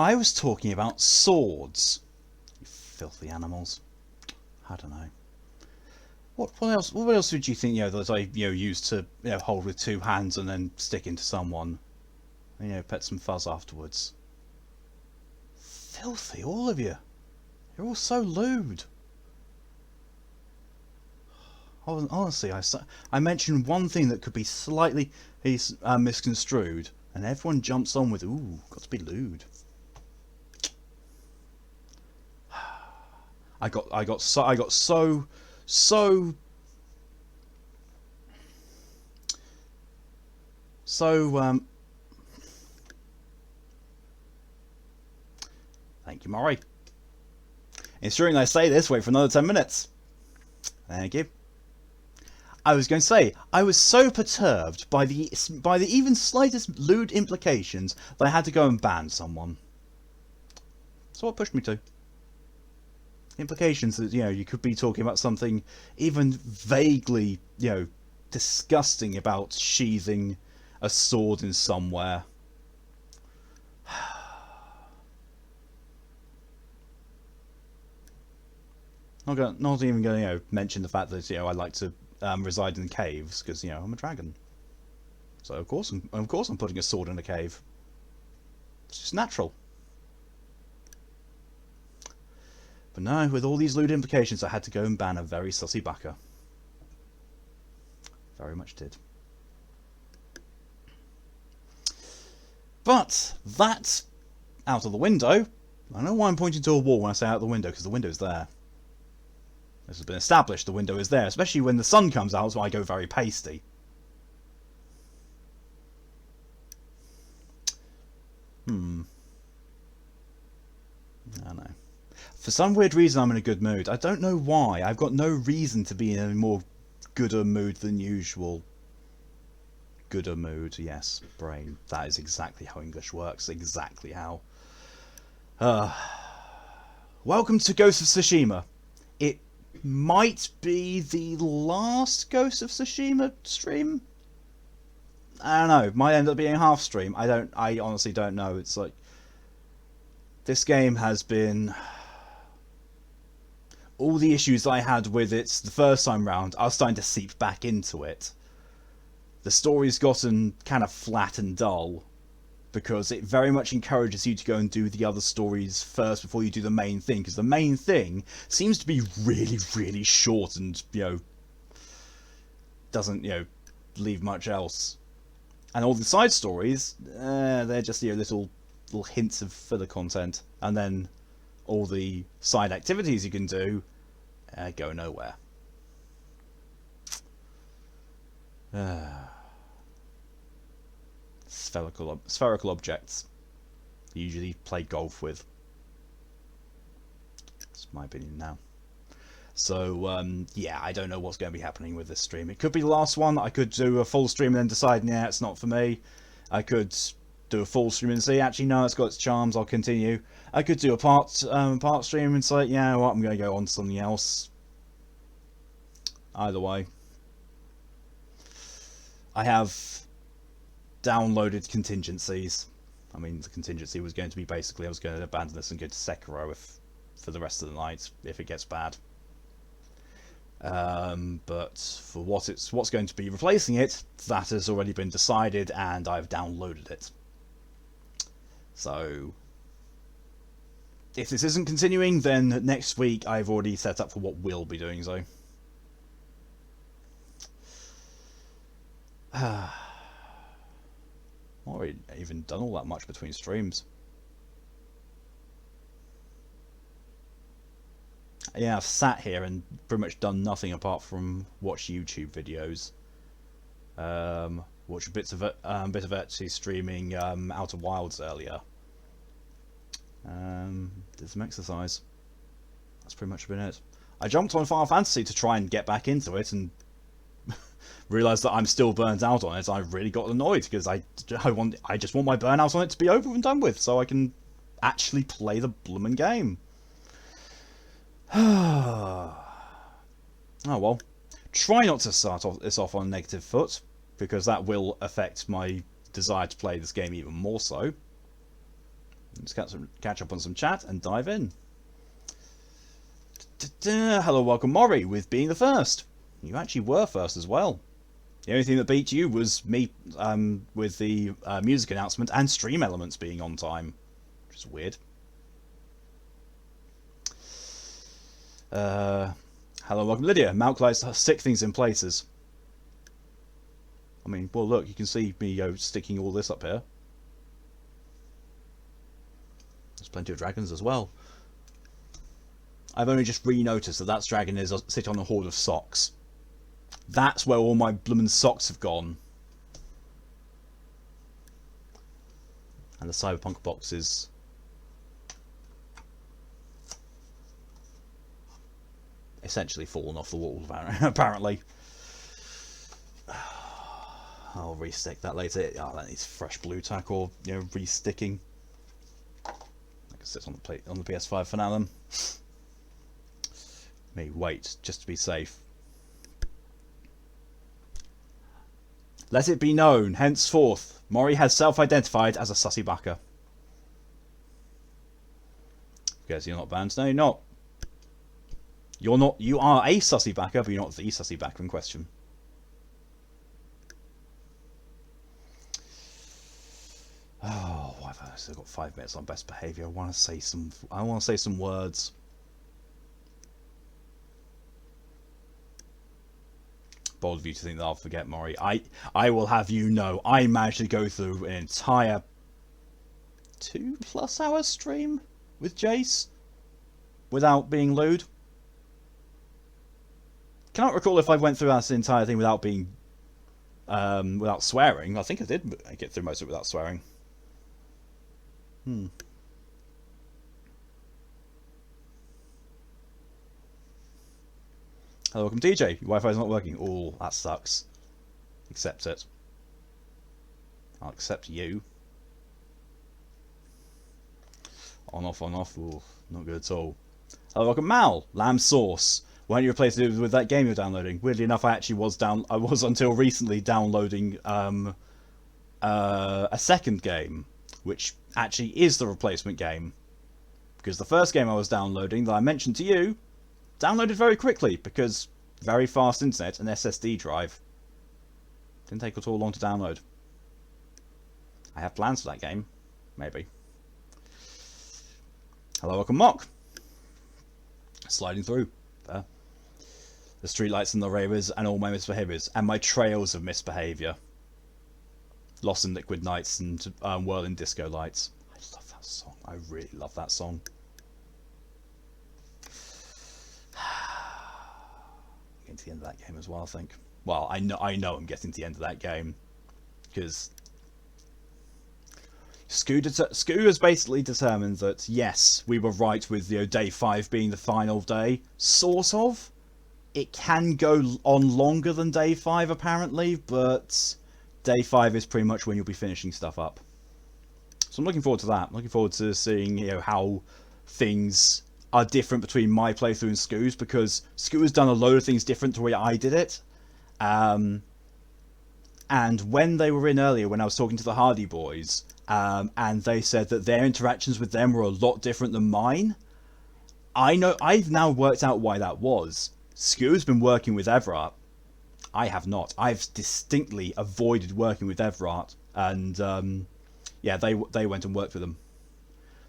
I was talking about swords. You filthy animals. I don't know. What else would you think, that I used to hold with two hands and then stick into someone? And, pet some fuzz afterwards. Filthy, all of you. You're all so lewd. Honestly, I mentioned one thing that could be slightly misconstrued, and everyone jumps on with, "Ooh, got to be lewd." I got so thank you, Maury. Ensuring I say this, wait for another 10 minutes. Thank you. I was going to say, I was so perturbed by the even slightest lewd implications that I had to go and ban someone. So what pushed me to? Implications that, you could be talking about something even vaguely, disgusting about sheathing a sword in somewhere. Not even going to mention the fact that I like to reside in caves because I'm a dragon. So of course I'm putting a sword in a cave. It's just natural. But no, with all these lewd implications, I had to go and ban a very sussy baka. Very much did. But that's out of the window. I know why I'm pointing to a wall when I say out the window, because the window's there. This has been established, the window is there, especially when the sun comes out, so I go very pasty. I don't know. For some weird reason I'm in a good mood. I don't know why. I've got no reason to be in a more gooder mood than usual. Gooder mood, yes. Brain. That is exactly how English works. Exactly how. Welcome to Ghost of Tsushima. It might be the last Ghost of Tsushima stream. I don't know. It might end up being half stream. I honestly don't know. It's like this game has been all the issues I had with it the first time round are starting to seep back into it. The story's gotten kind of flat and dull because it very much encourages you to go and do the other stories first before you do the main thing, because the main thing seems to be really, really short and, doesn't, leave much else. And all the side stories, they're just, little hints of filler content. And then all the side activities you can do go nowhere. Spherical objects you usually play golf with. That's my opinion now. So yeah, I don't know what's going to be happening with this stream. It could be the last one. I could do a full stream and then decide, yeah, it's not for me. I could do a full stream and say, actually, no, it's got its charms, I'll continue. I could do a part stream and say, yeah, well, I'm going to go on to something else. Either way. I have downloaded contingencies. I mean, the contingency was going to be basically I was going to abandon this and go to Sekiro for the rest of the night if it gets bad. But for what's going to be replacing it, that has already been decided and I've downloaded it. So if this isn't continuing, then next week I've already set up for what will be doing so. Not really even done all that much between streams. Yeah, I've sat here and pretty much done nothing apart from watch YouTube videos. Watch a bit of actually streaming Outer Wilds earlier. Did some exercise. That's pretty much been it. I jumped on Final Fantasy to try and get back into it and realised that I'm still burnt out on it. I really got annoyed because I just want my burnout on it to be over and done with so I can actually play the bloomin' game. Oh well. Try not to start this off on a negative foot, because that will affect my desire to play this game even more so. Let's catch up on some chat and dive in. Hello, welcome Maury with being the first. You actually were first as well. The only thing that beat you was me with the music announcement and stream elements being on time, which is weird. Hello, welcome Lydia. Malk likes to stick things in places. I mean, well look, you can see me sticking all this up here. There's plenty of dragons as well. I've only just re-noticed that dragon is sitting on a hoard of socks. That's where all my bloomin' socks have gone. And the cyberpunk box is essentially fallen off the wall, apparently. I'll re-stick that later. Oh, that needs fresh blue tack or re-sticking. I can sit on the PS5 for now then. Me wait just to be safe. Let it be known, henceforth, Maury has self-identified as a sussy backer. Guess you're not banned. No, you're not. You're not. You are a sussy backer, but you're not the sussy backer in question. Oh, I've still got 5 minutes on best behaviour. I want to say some words. Bold of you to think that I'll forget, Maury. I will have you know, I managed to go through an entire 2+ hour stream with Jace without being lewd. Cannot recall if I went through that entire thing without being without swearing. I think I did get through most of it without swearing. Hello, welcome DJ. Your Wi-Fi's not working. Oh, that sucks. Accept it. I'll accept you. On off, on off. Ooh, not good at all. Hello, welcome Mal. Lamb sauce. Why don't you replace it with that game you're downloading? Weirdly enough, I was until recently downloading a second game, which actually is the replacement game. Because the first game I was downloading that I mentioned to you downloaded very quickly because very fast internet and SSD drive. Didn't take at all long to download. I have plans for that game. Maybe. Hello, welcome Mock. Sliding through. There. The streetlights and the ravers and all my misbehaviours and my trails of misbehaviour. Lost in liquid nights and whirling disco lights. I love that song. I really love that song. Getting to the end of that game as well, I think. Well, I know I'm getting to the end of that game because Scoo has basically determined that yes, we were right with day 5 being the final day. Sort of. It can go on longer than day 5 apparently, but day 5 is pretty much when you'll be finishing stuff up. So I'm looking forward to that. I'm looking forward to seeing how things are different between my playthrough and Scoo's, because Scoo has done a load of things different to the way I did it. And when they were in earlier, when I was talking to the Hardy Boys, and they said that their interactions with them were a lot different than mine, I've now worked out why that was. Scoo's been working with Everart. I have not. I've distinctly avoided working with Everart, and yeah, they went and worked with them.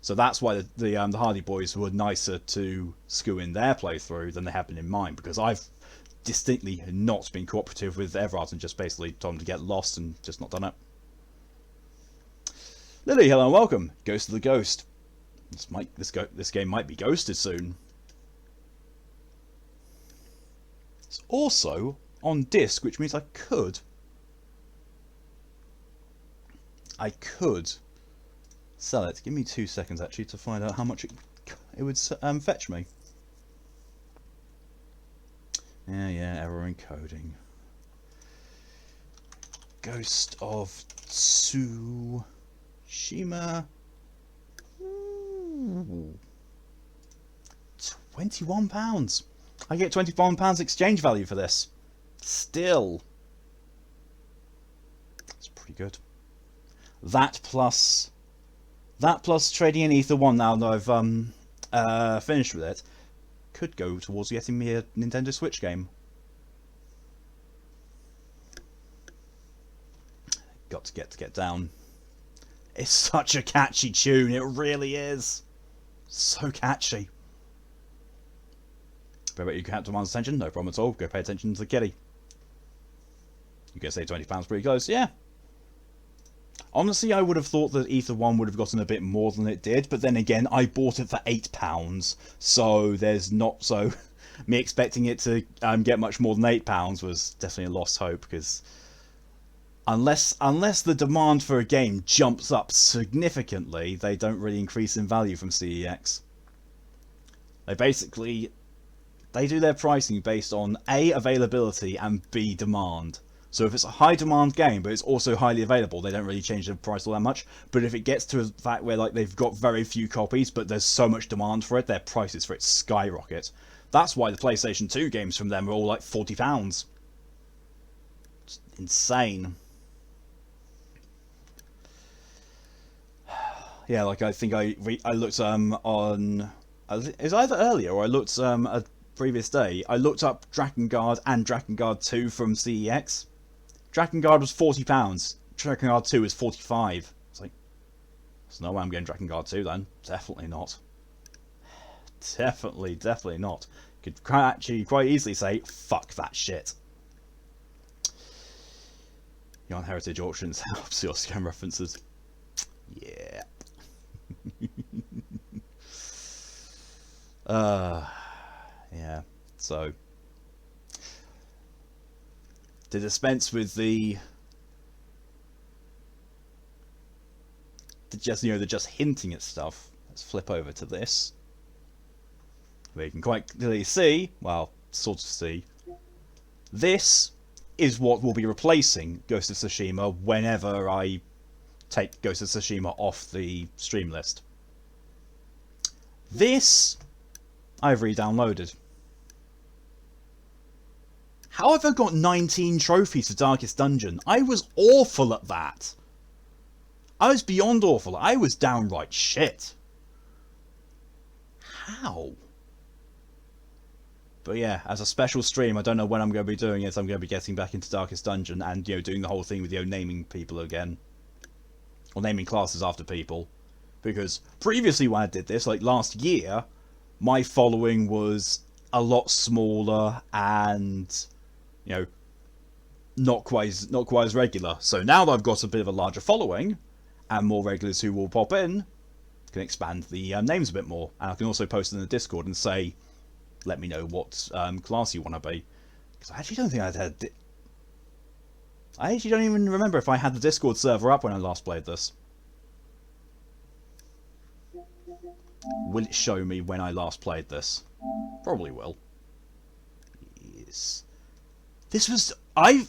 So that's why the Hardy Boys were nicer to Scoo in their playthrough than they have been in mine, because I've distinctly not been cooperative with Everart and just basically told him to get lost and just not done it. Lily, hello and welcome. Ghost of the Ghost. This game might be ghosted soon. It's also on disc, which means I could sell it. Give me 2 seconds actually to find out how much it would fetch me. Yeah, error encoding. Ghost of Tsushima. Ooh. £21. I get £21 exchange value for this. Still. It's pretty good. That plus That plus trading in Ether 1 now that I've finished with it could go towards getting me a Nintendo Switch game. Got to get down. It's such a catchy tune, it really is. So catchy. But you can have to attention, no problem at all. Go pay attention to the kitty. You can say £20 pretty close, yeah. Honestly, I would have thought that Ether 1 would have gotten a bit more than it did, but then again, I bought it for £8, so there's not so... me expecting it to get much more than £8 was definitely a lost hope, because unless the demand for a game jumps up significantly, they don't really increase in value from CEX. They do their pricing based on A, availability, and B, demand. So if it's a high demand game, but it's also highly available, they don't really change the price all that much. But if it gets to a fact where like they've got very few copies, but there's so much demand for it, their prices for it skyrocket. That's why the PlayStation 2 games from them are all like £40. It's insane. Yeah, like I think I looked on... it was either earlier or I looked a previous day. I looked up Drakengard and Drakengard 2 from CEX. Drakengard was £40. Drakengard 2 is £45. It's like, there's no way I'm getting Drakengard 2 then. Definitely not. Definitely not. Could actually quite easily say, fuck that shit. Yarn Heritage Auctions helps your scam references. Yeah. Yeah, so to dispense with the just hinting at stuff, let's flip over to this, where you can quite clearly see, well, sort of see, this is what will be replacing Ghost of Tsushima whenever I take Ghost of Tsushima off the stream list. This I've re-downloaded. How have I got 19 trophies for Darkest Dungeon? I was awful at that. I was beyond awful. I was downright shit. How? But yeah, as a special stream, I don't know when I'm going to be doing it. I'm going to be getting back into Darkest Dungeon and, doing the whole thing with, naming people again. Or naming classes after people. Because previously when I did this, like last year, my following was a lot smaller and, not quite as regular. So now that I've got a bit of a larger following and more regulars who will pop in, I can expand the names a bit more. And I can also post in the Discord and say, let me know what class you want to be. Because I actually don't think I actually don't even remember if I had the Discord server up when I last played this. Will it show me when I last played this? Probably will. Yes. This was... I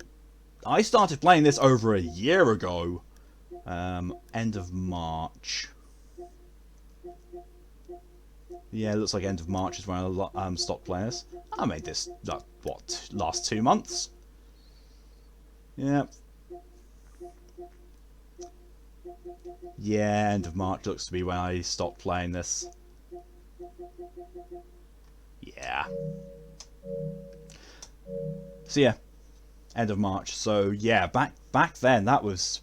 started playing this over a year ago. End of March. Yeah, it looks like end of March is when I stopped playing this. I made this, what, last 2 months? Yeah. Yeah, end of March looks to be when I stopped playing this. Yeah. So yeah, end of March. So yeah, back then that was...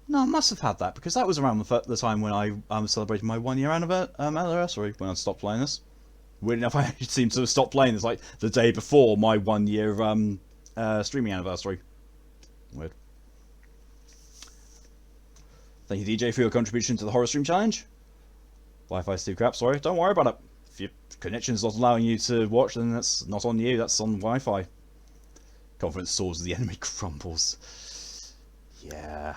No, I must have had that because that was around the time when I celebrated my 1 year anniversary when I stopped playing this. Weird enough, I seem to have stopped playing this like the day before my 1 year streaming anniversary. Weird. Thank you, DJ, for your contribution to the Horror Stream Challenge. Wi-Fi's too crap, sorry. Don't worry about it. If your connection's not allowing you to watch, then that's not on you, that's on Wi-Fi. Confidence soars as the enemy crumbles. Yeah.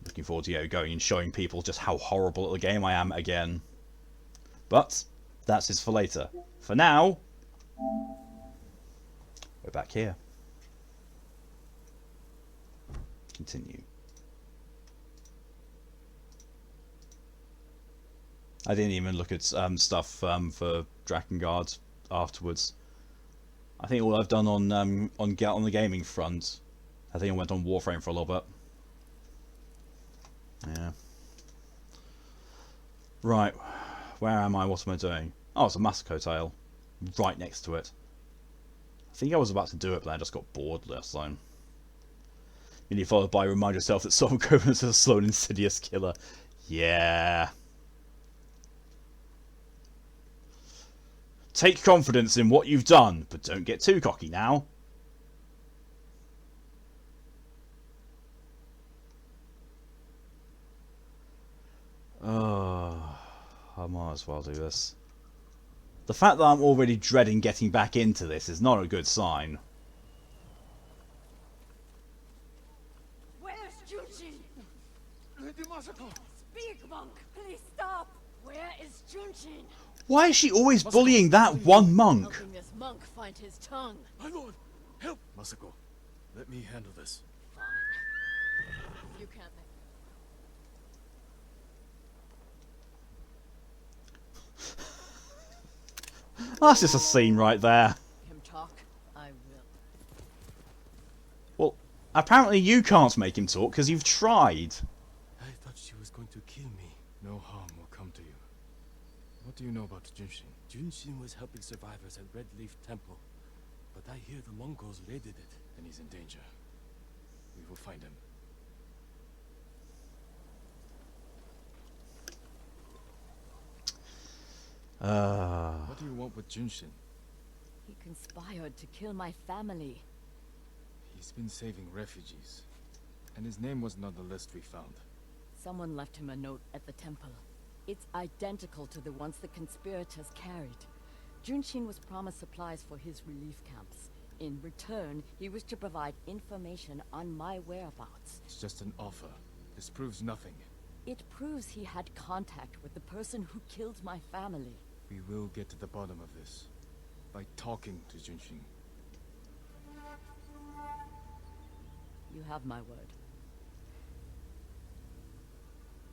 Looking forward to going and showing people just how horrible at the game I am again. But that's just for later. For now, we're back here. Continue. I didn't even look at stuff for Drakengard afterwards. I think all I've done on the gaming front, I think I went on Warframe for a little bit. Yeah. Right, where am I? What am I doing? Oh, it's a Masako tail. Right next to it. I think I was about to do it, but I just got bored last time. Immediately followed by remind yourself that Sovereign Covenant is a slow and insidious killer. Yeah. Take confidence in what you've done, but don't get too cocky now. I might as well do this. The fact that I'm already dreading getting back into this is not a good sign. Where's Junshin? Speak, monk! Please stop! Where is Junshin? Why is she always bullying that one monk? Helping this monk find his tongue. My lord, help! Masako, let me handle this. Fine. You can't make That's just a scene right there. him talk. I will. Well, apparently you can't make him talk because you've tried. I thought she was going to kill me. No harm will come to you. What do you know about Junshin? Junshin was helping survivors at Red Leaf Temple. But I hear the Mongols raided it, and he's in danger. We will find him. What do you want with Junshin? He conspired to kill my family. He's been saving refugees. And his name wasn't on the list we found. Someone left him a note at the temple. It's identical to the ones the conspirators carried. Junshin was promised supplies for his relief camps. In return, he was to provide information on my whereabouts. It's just an offer. This proves nothing. It proves he had contact with the person who killed my family. We will get to the bottom of this. By talking to Junshin. You have my word.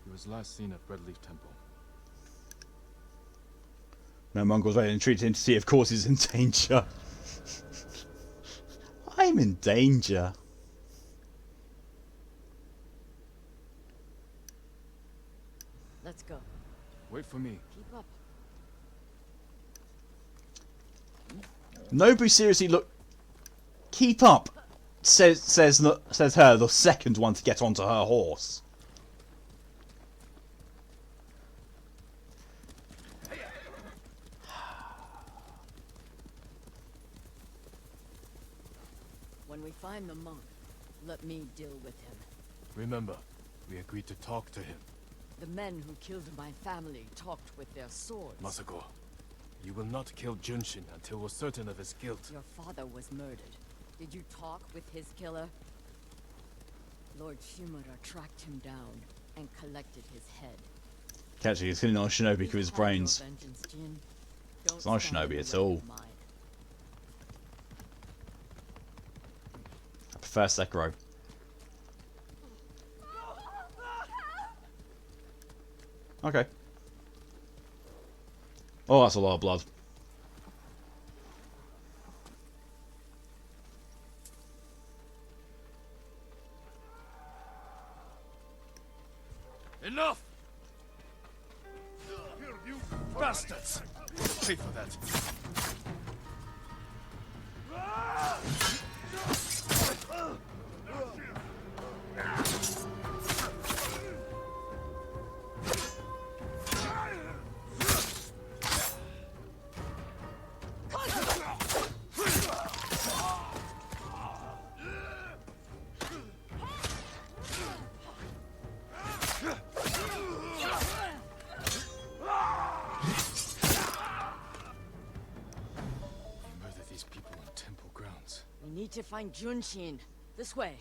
He was last seen at Red Leaf Temple. No, Mongols ready and treated him to see if course he's in danger. I'm in danger. Let's go. Wait for me. Keep up. Nobu seriously look. Keep up, says her, the second one to get onto her horse. When we find the monk, let me deal with him. Remember, we agreed to talk to him. The men who killed my family talked with their swords. Masako, you will not kill Junshin until we're certain of his guilt. Your father was murdered. Did you talk with his killer? Lord Shimura tracked him down and collected his head. Actually, he's killing on Shinobi because of his Have your brains. vengeance, Jin. Don't It's not stand in Shinobi the at way all. of mine. I prefer Sekiro. Okay. Oh, that's a lot of blood. Enough! Here, you bastards! Pay for that. We need to find Junshin. This way.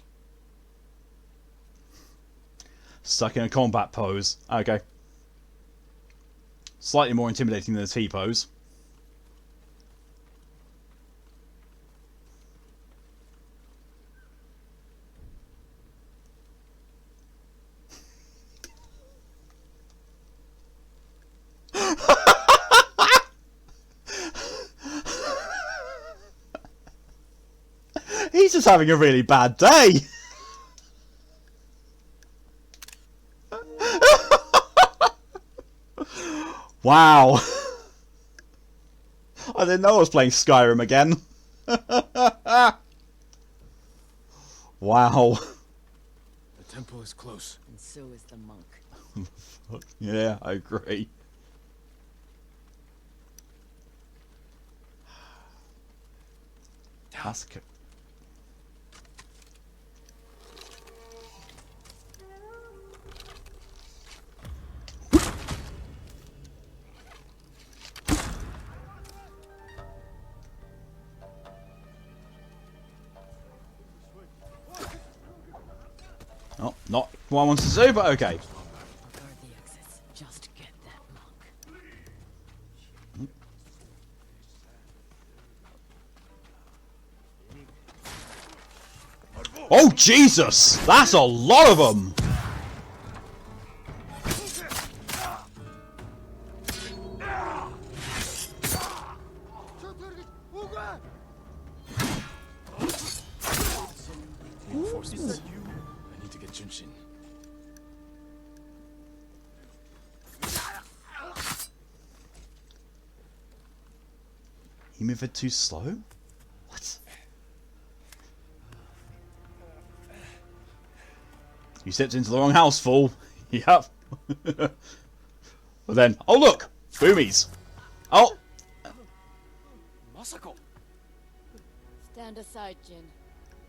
Stuck in a combat pose. Okay. Slightly more intimidating than the T-pose. He's just having a really bad day. Wow. I didn't know I was playing Skyrim again. Wow. The temple is close. And so is the monk. Yeah, I agree. That's good. Oh, not what I wanted to do, but okay. Guard the exits. Just get that monk. Oh, Jesus! That's a lot of them! Reinforcements. I need to get Junshin. You moving too slow? What? You stepped into the wrong house, fool. Yep. But then, oh look! Boomies! Oh! Masako! Stand aside, Jin.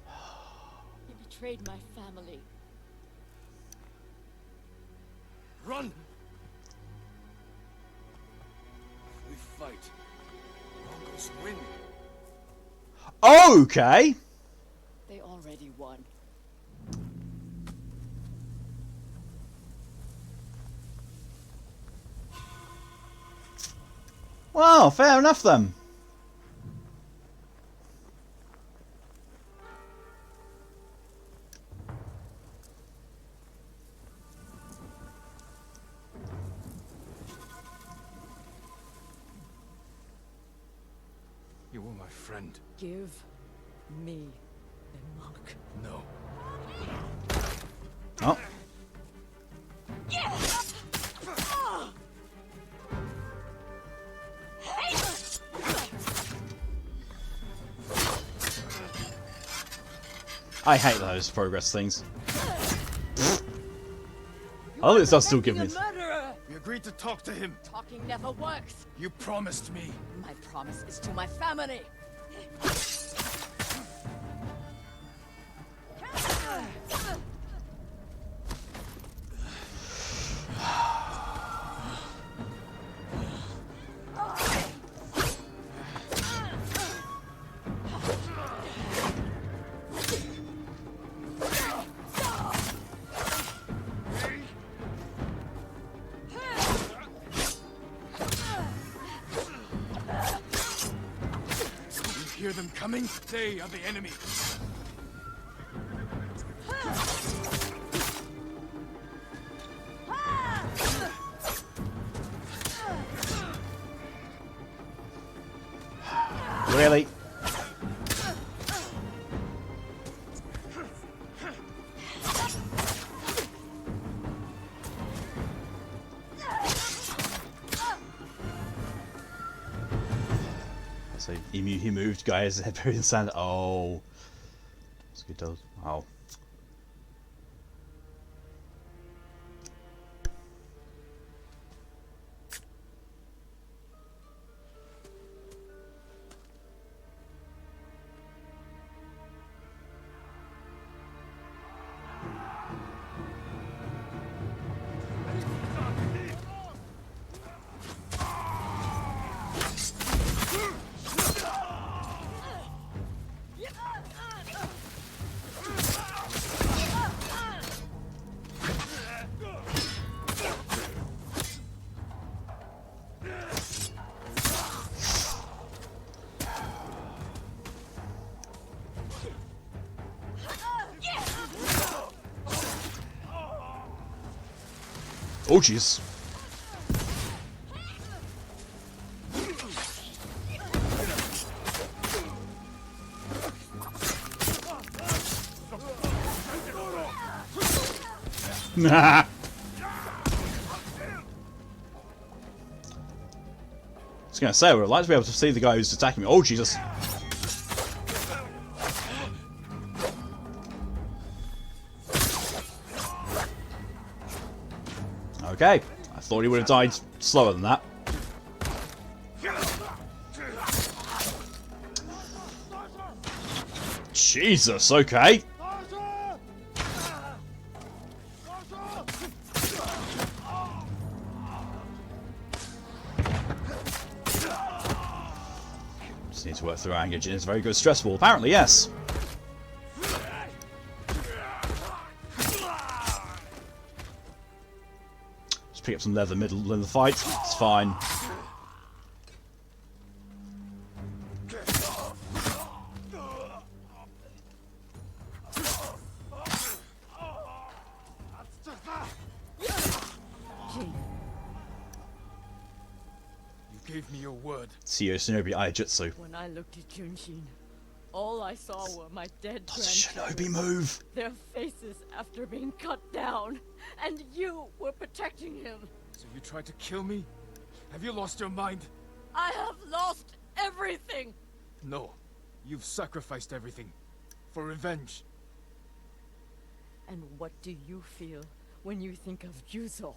You betrayed my family. Run! We fight. Mongols win. Okay! They already won. Well, fair enough then. You were my friend. Give me the monk. No. Oh. I hate those progress things. Oh, it does still give me. Murderer! We agreed to talk to him. Talking never works. You promised me. My promise is to my family. You hear them coming? They are the enemy. Really? So he moved, guys. Very insane. Oh, that's good. Does wow. Oh jeez. was going to say, I would like to be able to see the guy who's attacking me. Oh, Jesus. Okay. I thought he would have died slower than that. Jesus, okay. Just need to work through anger. It's very good. Stressful. Apparently, yes. Just pick up some leather middle of the fight. It's fine. Gave me your word. CEO Shinobi Aijutsu. When I looked at Junshin, all I saw were my dead Does a grandchildren, Shinobi move? their faces after being cut down, and you were protecting him. So you tried to kill me? Have you lost your mind? I have lost everything. No. You've sacrificed everything. For revenge. And what do you feel when you think of Yuzo?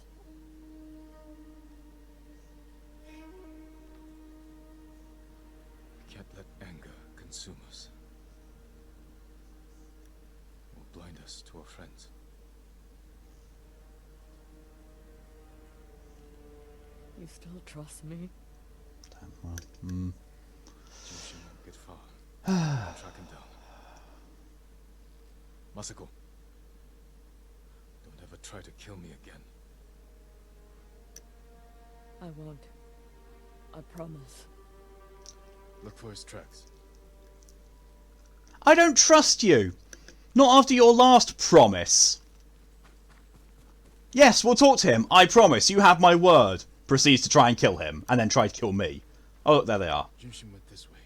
We can't let anger consume us. It will blind us to our friends. You still trust me? Damn, well, Jushin won't get far. I'll track him down. Masako. Don't ever try to kill me again. I won't. I promise. Look for his tracks. I don't trust you. Not after your last promise. Yes, we'll talk to him. I promise. You have my word. Proceeds to try and kill him, and then try to kill me. Oh, look, there they are. Jushin went this way.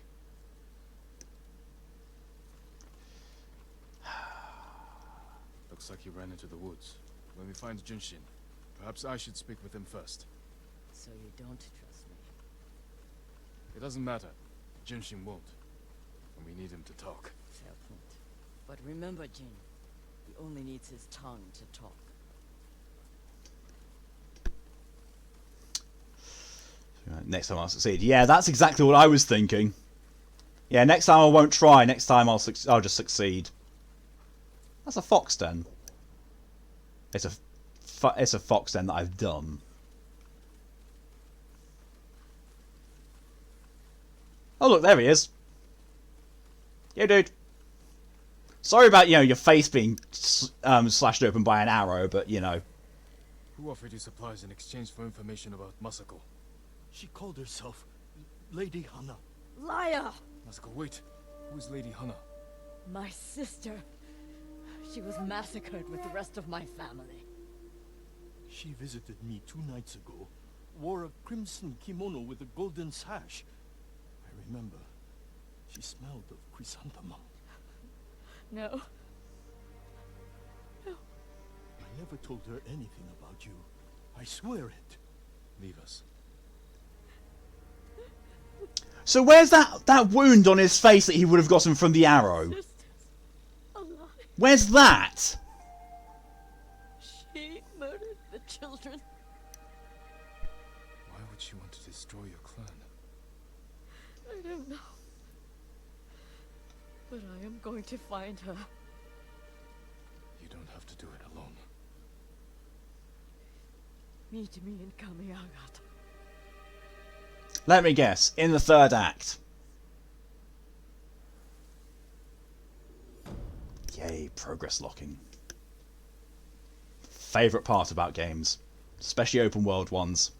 Looks like he ran into the woods. When we find Jushin, perhaps I should speak with him first. So you don't trust me? It doesn't matter. Jushin won't. And we need him to talk. Fair point. But remember, Jin, he only needs his tongue to talk. Next time I'll succeed. Yeah, that's exactly what I was thinking. Yeah, next time I won't try. Next time I'll just succeed. That's a Foxx den. It's a Foxx den that I've done. Oh look, there he is. Yo, dude. Sorry about, you know, your face being slashed open by an arrow, but you know. Who offered you supplies in exchange for information about Masako? She called herself Lady Hana. Liar! Masako, wait. Who is Lady Hana? My sister. She was massacred with the rest of my family. She visited me 2 nights ago, wore a crimson kimono with a golden sash. I remember. She smelled of chrysanthemum. No. No. I never told her anything about you. I swear it. Leave us. So where's that wound on his face that he would have gotten from the arrow? Sister's alive. Where's that? She murdered the children. Why would she want to destroy your clan? I don't know. But I am going to find her. You don't have to do it alone. Meet me in Kamiagata. Let me guess. In the 3rd act. Yay, progress locking. Favourite part about games. Especially open world ones.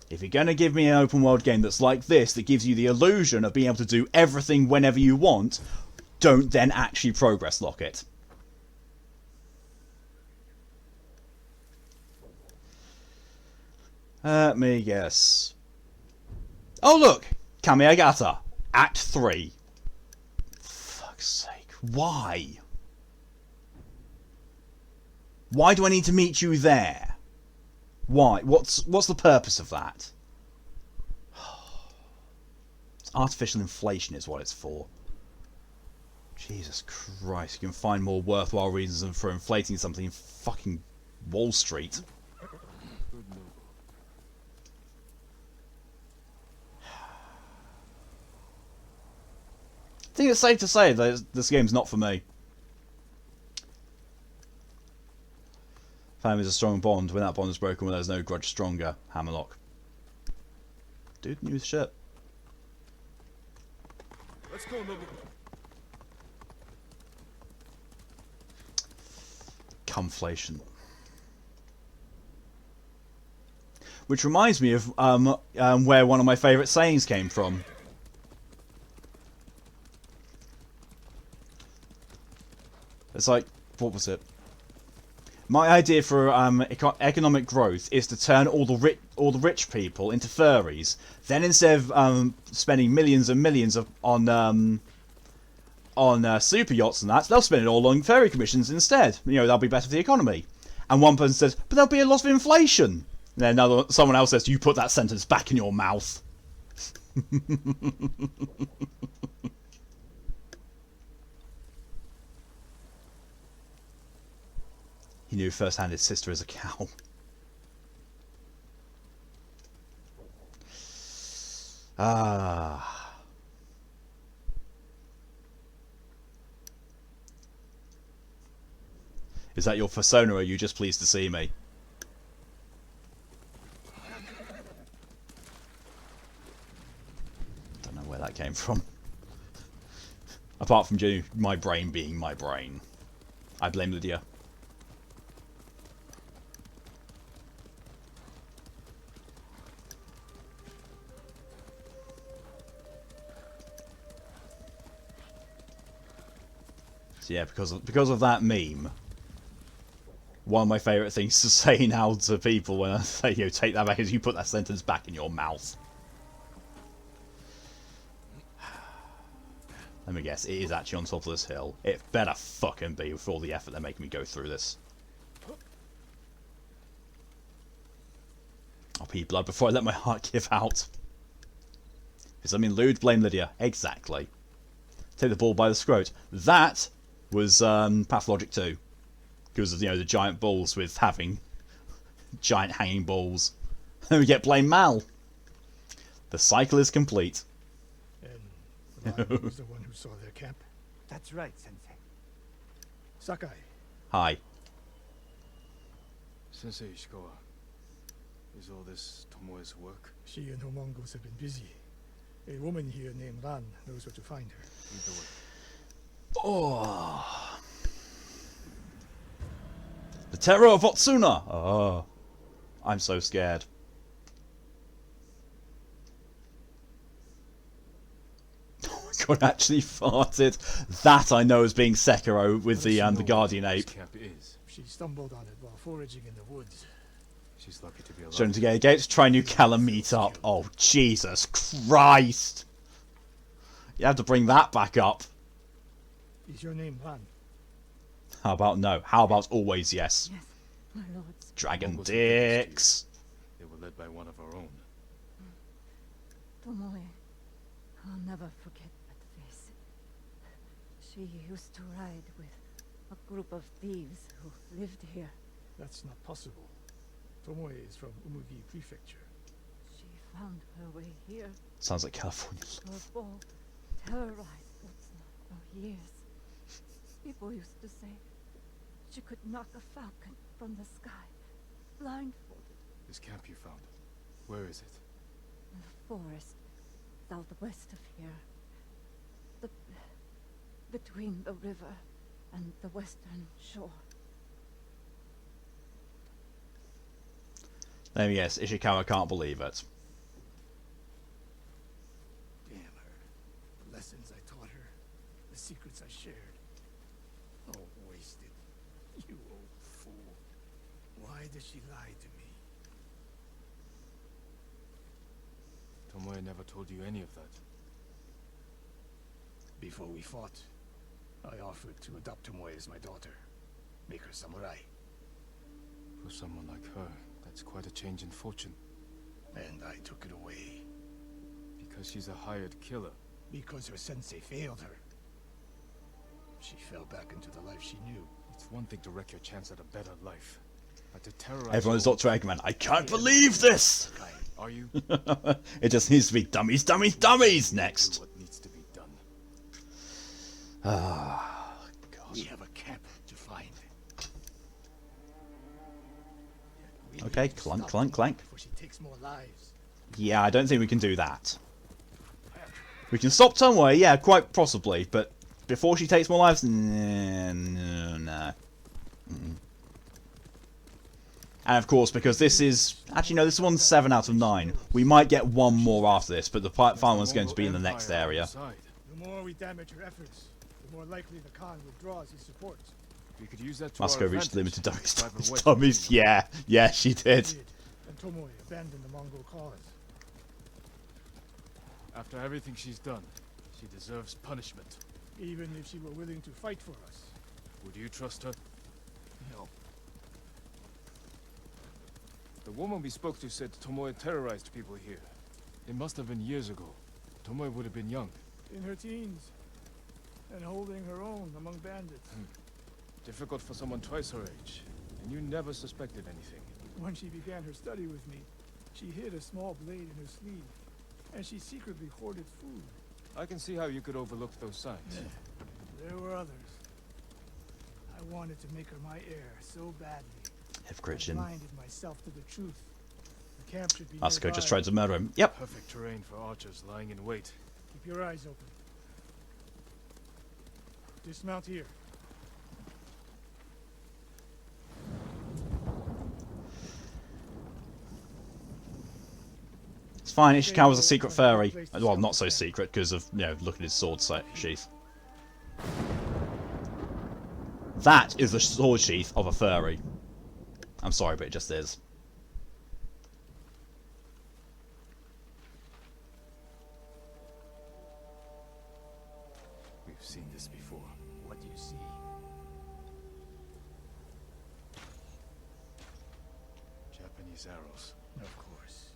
If you're going to give me an open world game that's like this, that gives you the illusion of being able to do everything whenever you want, don't then actually progress lock it. Let me guess. Oh look! Kamiagata. Act 3. Fuck's sake. Why? Why do I need to meet you there? Why? What's the purpose of that? Artificial inflation is what it's for. Jesus Christ, you can find more worthwhile reasons than for inflating something in fucking Wall Street. I think it's safe to say that this game's not for me. Family is a strong bond. When that bond is broken, when there's no grudge stronger. Hammerlock. Dude, new shit. Let's go, Nobu. Cumflation. Which reminds me of where one of my favourite sayings came from. It's like, what was it? My idea for economic growth is to turn all the rich people into furries. Then instead of spending millions and millions on super yachts and that, they'll spend it all on furry commissions instead. You know, that'll be better for the economy. And one person says, but there'll be a lot of inflation. And then someone else says, you put that sentence back in your mouth. He knew firsthand his sister is a cow. Ah. Is that your persona, or are you just pleased to see me? Don't know where that came from. Apart from my brain being my brain. I blame Lydia. So yeah, because of that meme, one of my favourite things to say now to people when I say, you know, take that back, is you put that sentence back in your mouth. Let me guess, it is actually on top of this hill. It better fucking be with all the effort they're making me go through this. I'll pee blood before I let my heart give out. If something lewd, blame Lydia. Exactly. Take the ball by the scrot. That was Pathologic 2. Because of, you know, the giant balls with having giant hanging balls. And we get blame Mal. The cycle is complete. And Ran was the one who saw their camp? That's right, Sensei. Sakai. Hi. Sensei Ishikawa, is all this Tomoe's work? She and her Mongols have been busy. A woman here named Ran knows where to find her. Lead the way. Oh. The terror of Otsuna! Oh. I'm so scared. Oh my god, actually farted. That I know as being Sekiro with the Guardian This Ape. camp is. She stumbled on it while foraging in the woods. She's lucky to be alive. Shown to get gates, try New Callum meet up. Oh, Jesus Christ! You have to bring that back up. Is your name Ran? How about no? How about always yes? Yes, my lords. Dragon Mongols were biggest dicks. They were led by one of our own. Tomoe, I'll never forget that face. She used to ride with a group of thieves who lived here. That's not possible. Tomoe is from Umugi Prefecture. She found her way here Sounds like California. to a ball, terrorized Utsuna for years. People used to say she could knock a falcon from the sky, blindfolded. This camp you found. Where is it? In the forest, southwest of here. Between the river and the western shore. Let me guess, Ishikawa can't believe it. Damn her. The lessons I taught her. The secrets I shared. All wasted. You old fool. Why did she lie to me? Tomoe never told you any of that. Before we fought, I offered to adopt Tomoe as my daughter. Make her samurai. For someone like her, that It's quite a change in fortune. And I took it away. Because she's a hired killer. Because her sensei failed her. She fell back into the life she knew. It's one thing to wreck your chance at a better life. But to terrorize Everyone's your- Dr. Eggman. I can't believe this! Are you? It just needs to be dummies, dummies, dummies next. What needs to be done? Ah, God. We have a camp to find. We Okay, need to clunk, stop clunk, her clank. Before she takes more lives. Yeah, I don't think we can do that. We can stop Tomoe, yeah, quite possibly, but before she takes more lives, no. And of course, because this is... Actually, no, this one's 7 out of 9. We might get one more after this, but the final one's going to be in the next area. The more we damage her efforts, the more likely the Khan withdraws his support. We could use that to Must our go reach the advantage. limited Drive her away. dummies. Yeah, she did. And Tomoe abandoned the Mongol cause. After everything she's done, she deserves punishment. Even if she were willing to fight for us. Would you trust her? No. The woman we spoke to said Tomoe terrorized people here. It must have been years ago. Tomoe would have been young. In her teens. And holding her own among bandits. Difficult for someone twice her age. And you never suspected anything. When she began her study with me, she hid a small blade in her sleeve. And she secretly hoarded food. I can see how you could overlook those signs. There were others. I wanted to make her my heir so badly. I Hypocrite. blinded myself to the truth. The camp should be Asuka nearby. just tried to murder him. Yep. Perfect terrain for archers lying in wait. Keep your eyes open. Dismount here. It's fine, Ishikawa's a secret fairy. Well, not so secret because of, you know, look at his sword sheath. That is the sword sheath of a furry. I'm sorry, but it just is. We've seen this before. What do you see? Japanese arrows. Of course.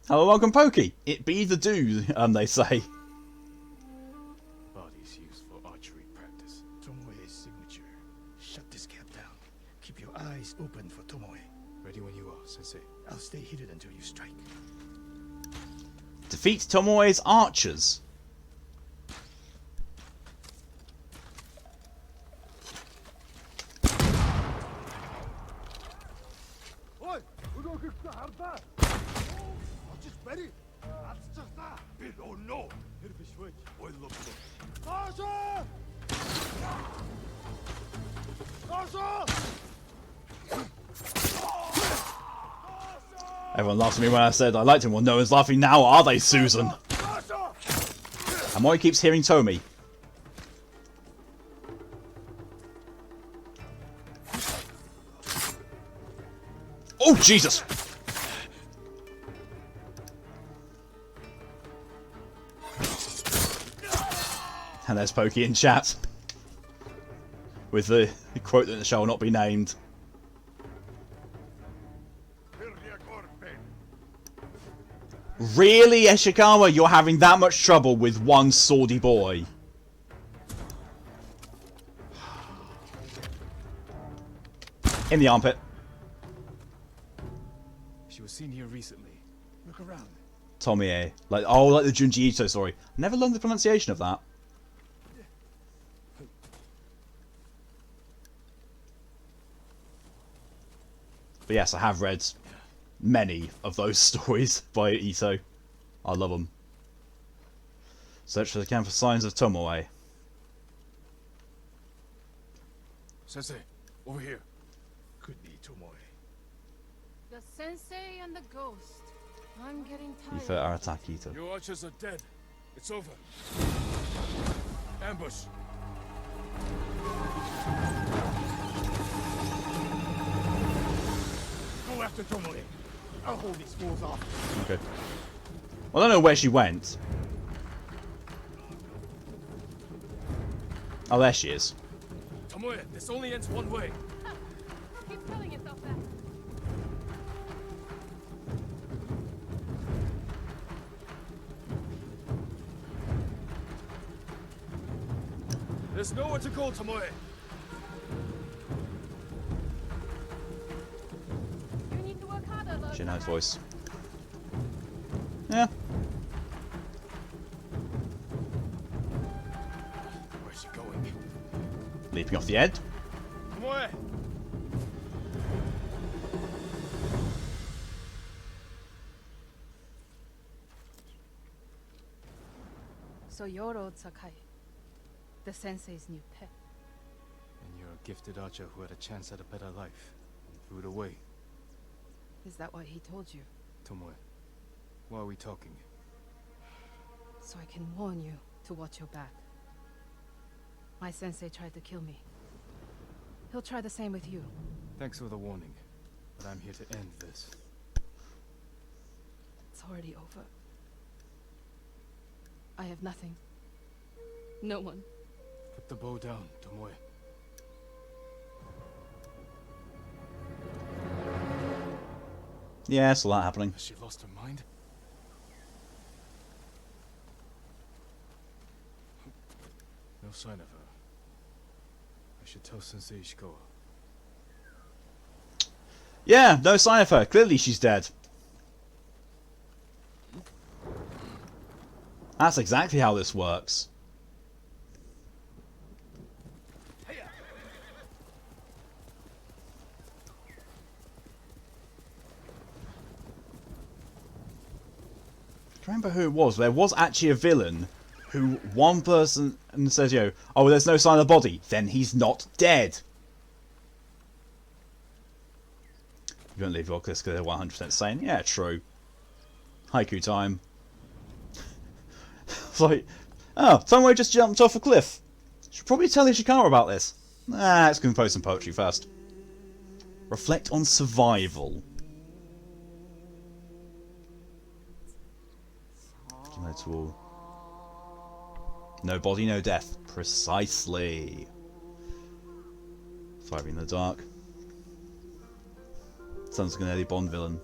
Hello, welcome, Pokey. It be the do, they say. Bodies used for archery practice. Tomoe's signature. Shut this camp down. Keep your eyes open for Tomoe. Ready when you are, Sensei. I'll stay hidden until you strike. Defeat Tomoe's archers. Everyone laughed at me when I said I liked him. Well, no one's laughing now, are they, Susan? And Mori keeps hearing Tomi. Oh, Jesus! And there's Pokey in chat. With the quote that shall not be named. Really, Ishikawa? You're having that much trouble with one swordy boy? In the armpit. She was seen here recently. Look around. Tomie. Like the Junji Ito story. Never learned the pronunciation of that. But yes, I have read many of those stories by Ito. I love them. Search for the camp for signs of Tomoe. Sensei, over here. Could be Tomoe. The sensei and the ghost. I'm getting You tired. for our attack, Ito. Your archers are dead. It's over. Ambush. Go after Tomoe. I'll hold these fools off. Okay. Well, I don't know where she went. Oh, there she is. Tomoe, this only ends one way. Keep filling yourself back. There's nowhere to go, Tomoe. You need to work harder, though. Shinho's voice. Yeah. Where's she going? Leaping off the edge. Tomoe! So you're old Sakai, the sensei's new pet. And you're a gifted archer who had a chance at a better life. And threw it away. Is that what he told you? Tomoe, why are we talking? So I can warn you to watch your back. My sensei tried to kill me. He'll try the same with you. Thanks for the warning. But I'm here to end this. It's already over. I have nothing. No one. Put the bow down, Tomoe. Yeah, it's a lot happening. Has she lost her mind? No sign of her. I should tell Sensei Ishikawa. Yeah, no sign of her. Clearly she's dead. That's exactly how this works. I remember who it was. There was actually a villain who one person says, you know, oh, there's no sign of the body. Then he's not dead. You don't leave your because they're 100% sane. Yeah, true. Haiku time. It's like, oh, Tomoe just jumped off a cliff. Should probably tell Ishikawa about this. Nah, let's compose some poetry first. Reflect on survival. Tool. No body, no death. Precisely. Surviving in the dark. Sounds like an early Bond villain.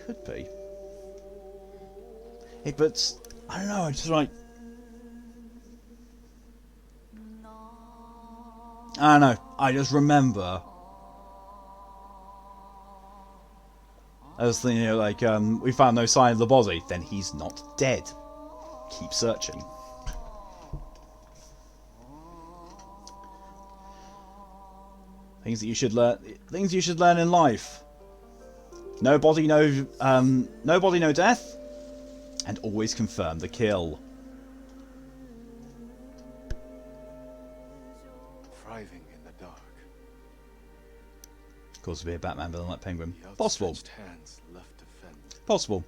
Could be. Hey, but I don't know. I just like. I don't know. I just remember. I was thinking, you know, like, we found no sign of the body. Then he's not dead. Keep searching. Things that you should learn. Things you should learn in life. No body, no body, no death. And always confirm the kill. Thriving in the dark. Of course, to be a Batman villain like Penguin. The Possible. outstretched hands left to fend. Possible.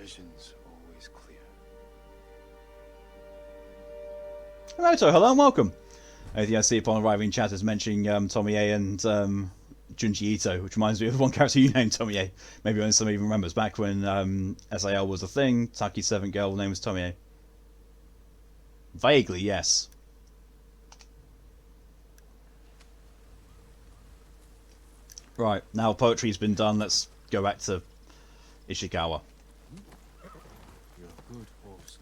Visions always clear. Righto, hello and welcome. Anything I see upon arriving in chat is mentioning Tomie and Junji Ito, which reminds me of one character you named Tomie. Maybe only somebody even remembers. Back when SAL was a thing, Taki's servant girl name was Tomie. Vaguely, yes. Right, now poetry's been done, let's go back to Ishikawa. You're a good horse,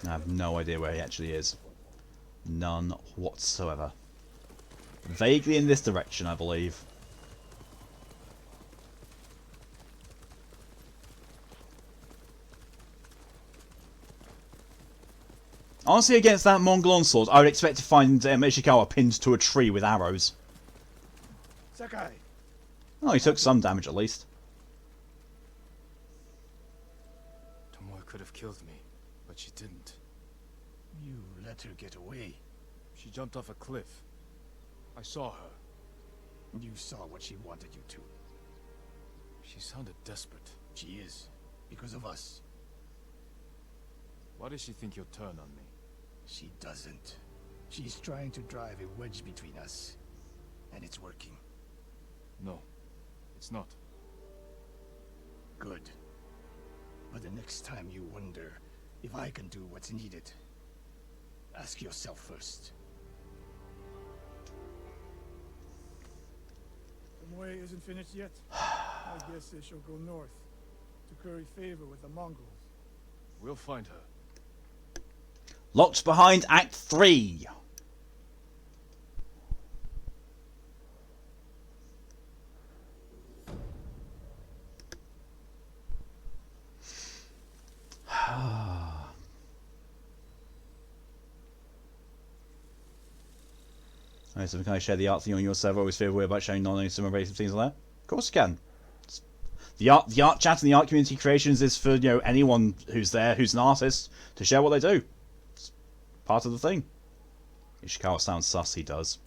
I have no idea where he actually is. None whatsoever. Vaguely in this direction, I believe. Honestly, against that Mongol onslaught, I would expect to find Ishikawa pinned to a tree with arrows. Sakai! Oh, he took some damage at least. Tomoe could have killed me, but she didn't. You let her get away. She jumped off a cliff. I saw her. You saw what she wanted you to. She sounded desperate. She is. Because of us. Why does she think you'll turn on me? She doesn't. She's trying to drive a wedge between us. And it's working. No, it's not. Good. But the next time you wonder if I can do what's needed, ask yourself first. The Moe isn't finished yet. I guess they shall go north to curry favor with the Mongols. We'll find her. Locked behind Act 3. Alright, so can I share the art thing on your server? Always feel weird about showing non-some invasive things like that. Of course you can. The art chat and the art community creations is for, you know, anyone who's there who's an artist to share what they do. It's part of the thing. Ishikawa sounds sus, he does.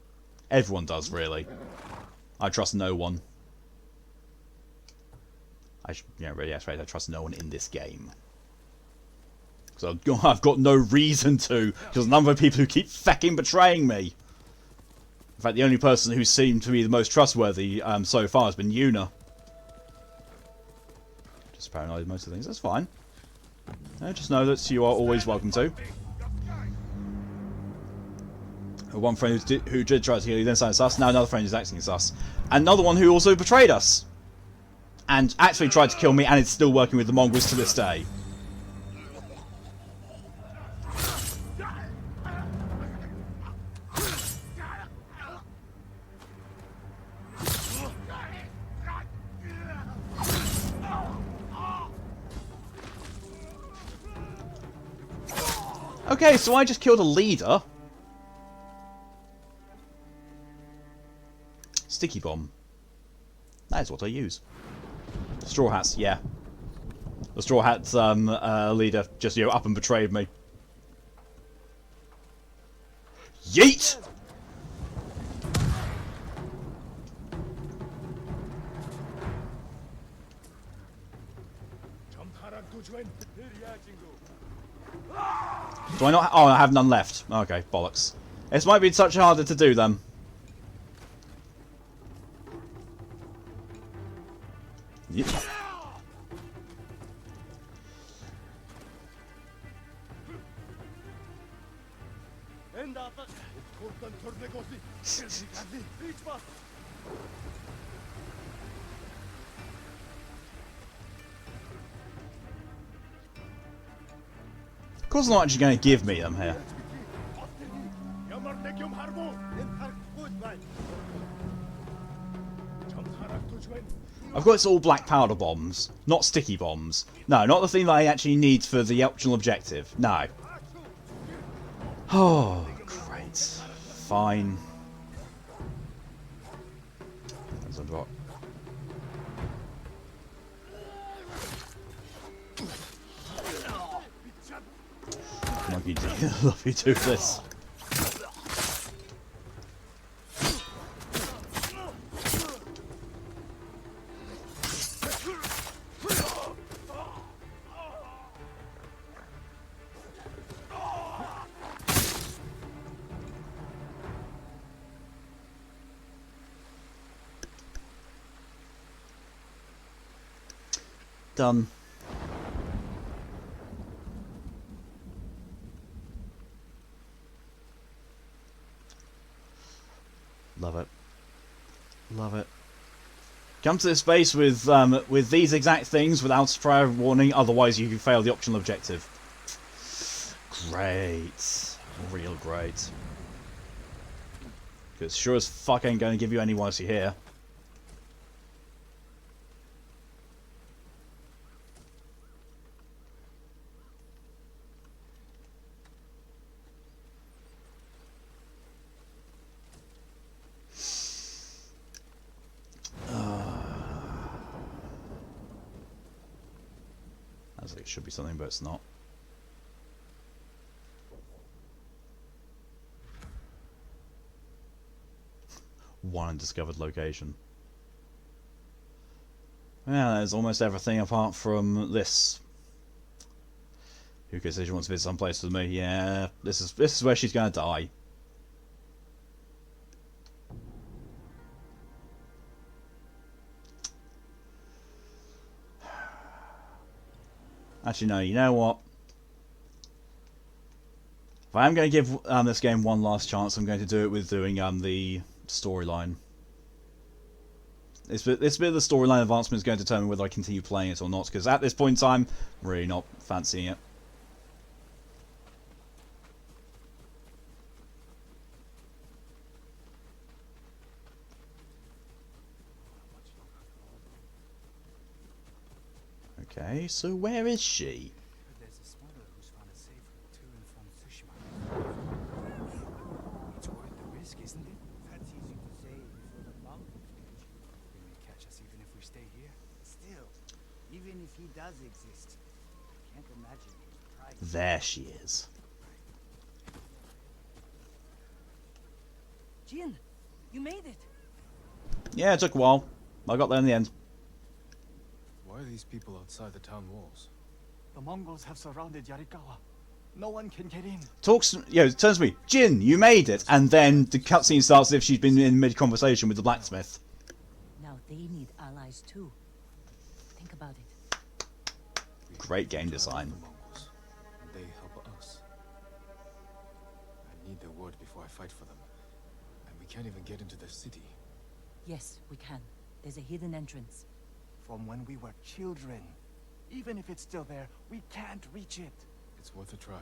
Everyone does, really. I trust no one. Really, I trust no one in this game. So I've got no reason to, because a number of people who keep fucking betraying me. In fact, the only person who seemed to be the most trustworthy so far has been Yuna. Just paranoid most of things. That's fine. Just know that you are always welcome to. One friend who did try to kill you then sounded sus. Now another friend who's acting sus. Another one who also betrayed us. And actually tried to kill me and is still working with the Mongols to this day. Okay, so I just killed a leader. Sticky bomb. That is what I use. Straw Hats, yeah. The Straw Hats leader just, you know, up and betrayed me. Yeet! Do I not? Oh, I have none left. Okay, bollocks. This might be such harder to do then. Yep. Of course, I'm not actually going to give me them here. Of course, it's all black powder bombs, not sticky bombs. No, not the thing that I actually need for the optional objective. No. Oh, great. Fine. There's a drop. Monkey D, love you do this. Done. Love it. Love it. Come to this base with these exact things without prior warning, otherwise you can fail the optional objective. Great. Real great. Because sure as fuck ain't going to give you any once you're here. It should be something, but it's not. One undiscovered location. Yeah, there's almost everything apart from this. Who says she wants to visit some place with me? Yeah, this is where she's gonna die. Actually, no. You know what? If I am going to give this game one last chance, I'm going to do it with doing the storyline. This bit of the storyline advancement is going to determine whether I continue playing it or not, because at this point in time, I'm really not fancying it. Okay, so where is she? There's a smuggler who's found a safe route to and from Tsushima. It's worth the risk, isn't it? That's easy to say before the Mongols catch you. They may catch us even if we stay here. Still, even if he does exist, I can't imagine his pride. There she is. Jin, you made it. Yeah, it took a while. I got there in the end. Why are these people outside the town walls? The Mongols have surrounded Yarikawa. No one can get in. Talks, turns to me, Jin, you made it, and then the cutscene starts as if she's been in mid-conversation with the blacksmith. Now they need allies too. Think about it. Great game design. The Mongols, and they help us. I need their word before I fight for them. And we can't even get into their city. Yes, we can. There's a hidden entrance. From when we were children. Even if it's still there, we can't reach it. It's worth a try.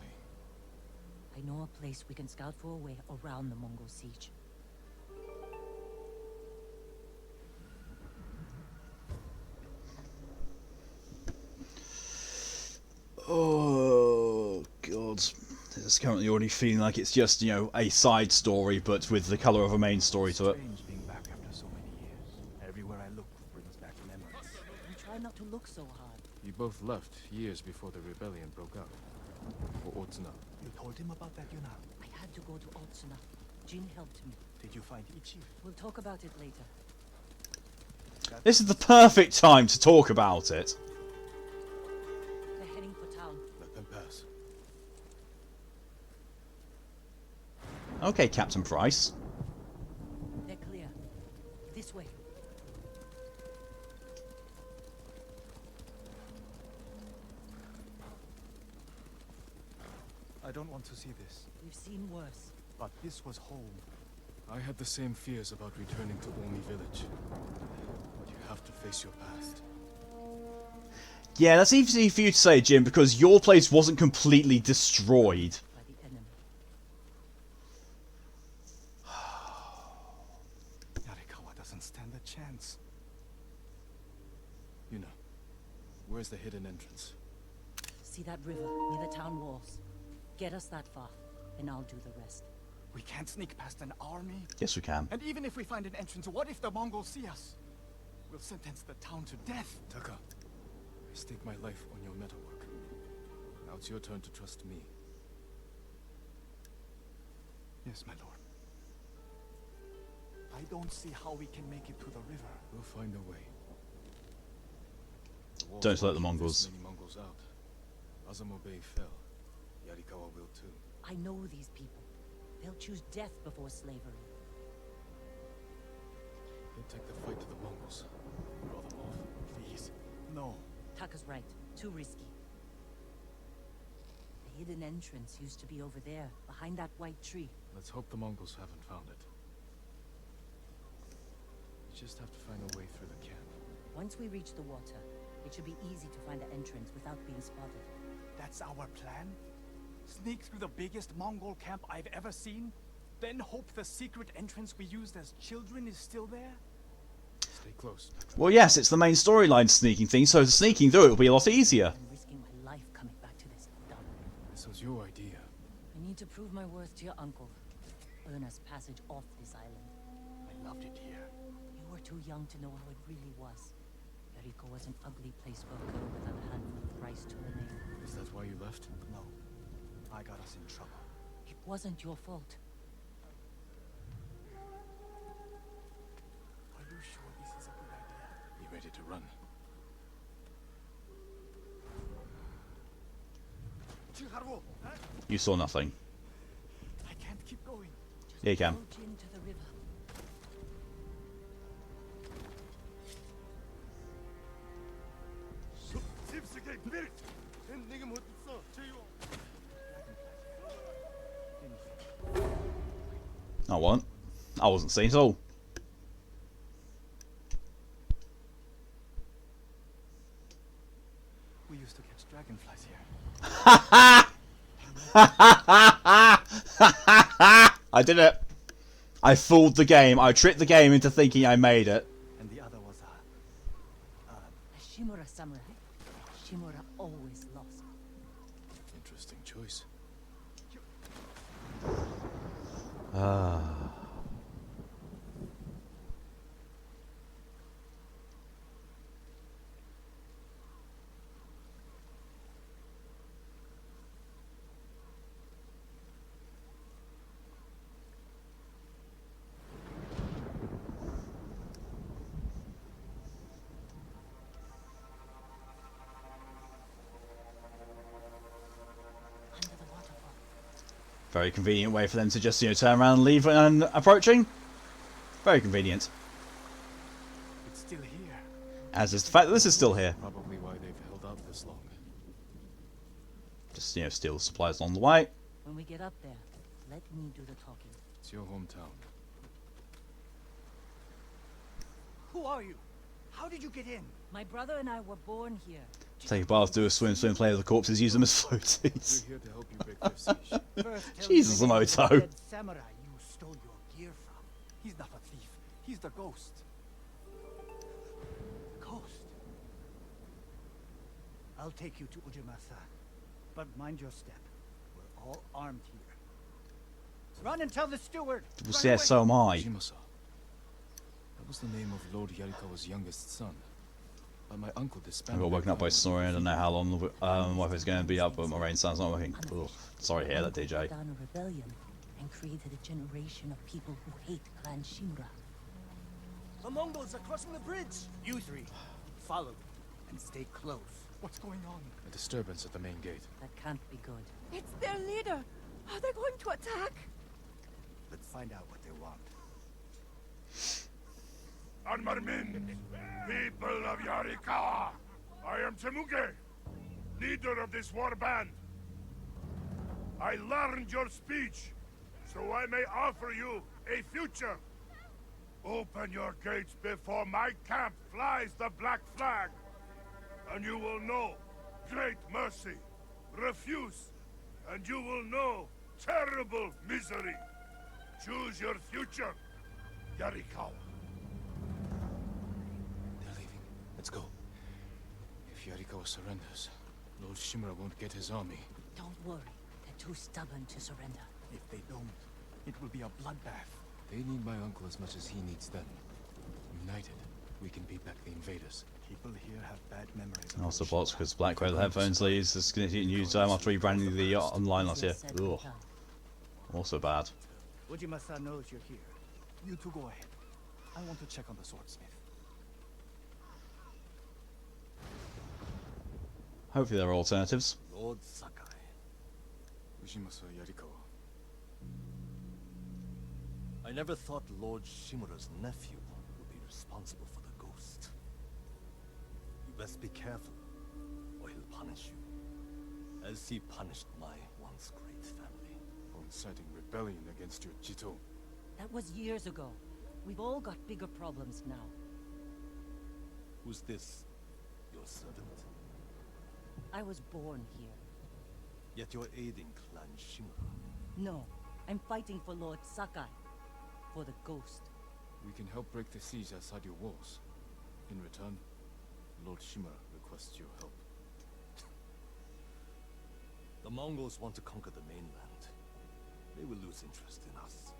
I know a place we can scout for a way around the Mongol siege. Oh, God. This is currently already feeling like it's just, a side story, but with the colour of a main story to it. Strange being back after so many years. Everywhere I look brings back memories. We try not to look so hard. You both left years before the rebellion broke out. For Otsuna. You told him about that, Yuna? I had to go to Otsuna. Jin helped me. Did you find Ichi? We'll talk about it later. This is the perfect time to talk about it. They're heading for town. Let them pass. Okay, Captain Price. They're clear. This way. I don't want to see this. We've seen worse. But this was home. I had the same fears about returning to Omi village. But you have to face your past. Yeah, that's easy for you to say, Jim, because your place wasn't completely destroyed. By the enemy. Yarikawa doesn't stand a chance. Yuna, where's the hidden entrance? See that river near the town walls? Get us that far, and I'll do the rest. We can't sneak past an army. Yes, we can. And even if we find an entrance, what if the Mongols see us? We'll sentence the town to death. Taka, I stake my life on your metalwork. Now it's your turn to trust me. Yes, my lord. I don't see how we can make it to the river. We'll find a way. The walls Don't let won't the keep Mongols. this many Mongols out. Azamo Bay fell. Yarikawa will too. I know these people. They'll choose death before slavery. He'll take the fight to the Mongols. Draw them off. Please, no. Taka's right. Too risky. The hidden entrance used to be over there, behind that white tree. Let's hope the Mongols haven't found it. We just have to find a way through the camp. Once we reach the water, it should be easy to find the entrance without being spotted. That's our plan? Sneak through the biggest Mongol camp I've ever seen? Then hope the secret entrance we used as children is still there? Stay close. Well, yes, it's the main storyline sneaking thing, so sneaking through it will be a lot easier. I'm risking my life coming back to this dump. This was your idea. I need to prove my worth to your uncle. Earn us passage off this island. I loved it here. You were too young to know how it really was. Yariko was an ugly place for a girl without a handful of rice to her name. Is that why you left? No. I got us in trouble. It wasn't your fault. Are you sure this is a good idea? Be ready to run. You saw nothing. I can't keep going. Yeah, you can. Go Jin to the river. I wasn't. I wasn't seen at all. We used to catch dragonflies here. I did it. I fooled the game. I tricked the game into thinking I made it. And the other was A Shimura samurai. Shimura always lost. Interesting choice. Under the waterfall. Very convenient way for them to just, turn around and leave when approaching. Very convenient. it's still here. As is the fact that this is still here. Probably why they've held out this long. Just, steal supplies along the way. When we get up there, let me do the talking. It's your hometown. Who are you? How did you get in? My brother and I were born here. Take a bath, do a swim, play with the corpses, use them as floaties. We're here to help you break their siege. First, tell Jesus, me the name of the Moto. dead samurai you stole your gear from. He's not a thief. He's the ghost. Ghost. I'll take you to Ujimasa, but mind your step. We're all armed here. Run and tell the steward. Well, Run yeah, away. so am I. Shimasa. That was the name of Lord Yarikawa's youngest son. But my uncle I disbanded. got woken up by snoring. I don't know how long the Wi-Fi's going to be up, but my brain sounds not working. Ugh. Sorry to hear that, DJ. Down a rebellion and created a generation of people who hate Clan Shimura. The Mongols are crossing the bridge. You three, follow and stay close. What's going on? A disturbance at the main gate. That can't be good. It's their leader. Are they going to attack? Let's find out what they want. Anmarmin, people of Yarikawa, I am Temuge, leader of this war band. I learned your speech, so I may offer you a future. Open your gates before my camp flies the black flag, and you will know great mercy. Refuse, and you will know terrible misery. Choose your future, Yarikawa. They're leaving. Let's go. If Yarikawa surrenders, Lord Shimura won't get his army. Don't worry. They're too stubborn to surrender. If they don't, it will be a bloodbath. They need my uncle as much as he needs them. United, we can beat back the invaders. People here have bad memories. And also bots because Black Red headphones leaves this news after rebranding the online last year. Ugh. Also bad. Ujimasa knows you're here. You two go ahead. I want to check on the swordsmith. Hopefully there are alternatives. Lord Sakai. Ujimasa Yarikawa. I never thought Lord Shimura's nephew would be responsible for the ghost. You best be careful, or he'll punish you. As he punished my once great family. For inciting rebellion against your Jito. That was years ago. We've all got bigger problems now. Who's this? Your servant? I was born here. Yet you're aiding Clan Shimura. No, I'm fighting for Lord Sakai. For the ghost. We can help break the siege outside your walls. In return, Lord Shimura requests your help. The Mongols want to conquer the mainland. They will lose interest in us.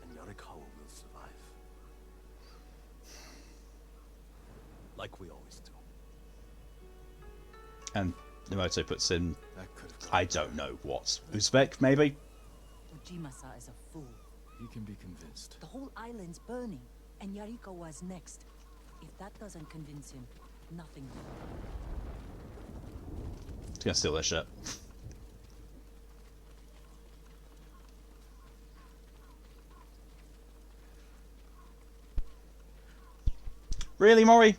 And Yarikawa will survive. Like we always do. And Nemoto puts in, That could have I don't know what. Uzbek, maybe? Ujimasa is a fool. He can be convinced. The whole island's burning, and Yarikawa's next. If that doesn't convince him, nothing will. He's gonna steal their shit. Really, Mori?